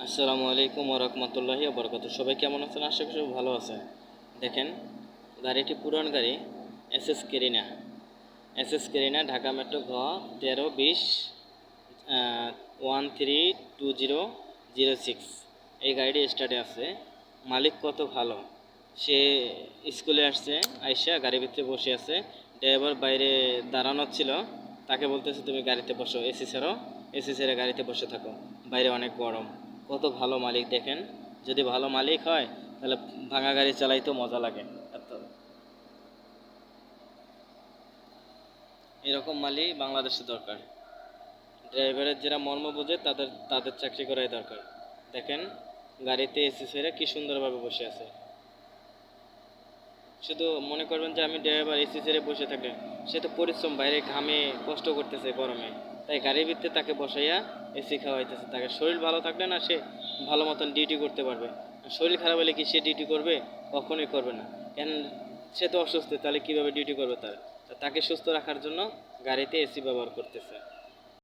আসসালামু আলাইকুম ওয়া রাহমাতুল্লাহি ওয়া বারাকাতুহু। সবাই কেমন আছেন? আশা করি সবাই ভালো আছেন। দেখেন, গাড়িটি পুরান গাড়ি, এসএস কেরিনা। এসএস কেরিনা, ঢাকা মেট্রো ঘ 1320 132006। এই গাড়িটি স্টার্টে আছে। মালিক কত ভালো, সে স্কুলে আসছে, আইসা গাড়ির ভিতরে বসে আছে। ড্রাইভার বাইরে দাঁড়ানো ছিল, তাকে বলতেছে তুমি গাড়িতে বসো, এসি ছাড়ো, এসি ছেড়ে গাড়িতে বসে থাকো, বাইরে অনেক গরম। কত ভালো মালিক দেখেন। যদি ভালো মালিক হয় তাহলে ভাঙা গাড়ি চালাইতেও মজা লাগে। এত এরকম মালিক বাংলাদেশে দরকার। ড্রাইভারের যারা মর্ম বোঝে তাদের তাদের চাকরি করাই দরকার। দেখেন, গাড়িতে এসি ছেড়ে কি সুন্দরভাবে বসে আছে। শুধু মনে করবেন যে আমি ড্রাইভার, এসি ছেড়ে বসে থাকলে সে তো পরিশ্রম, বাইরে ঘামে কষ্ট করতেছে গরমে, তাই গাড়ির ভিতরে তাকে বসাইয়া এসি খাওয়াইতেছে। তাকে শরীর ভালো থাকলে না সে ভালো মতন ডিউটি করতে পারবে। শরীর খারাপ হলে কি সে ডিউটি করবে? কখনোই করবে না। কেন? সে তো অসুস্থ, তাহলে কিভাবে ডিউটি করবে? তাকে সুস্থ রাখার জন্য গাড়িতে এসি ব্যবহার করতেছে।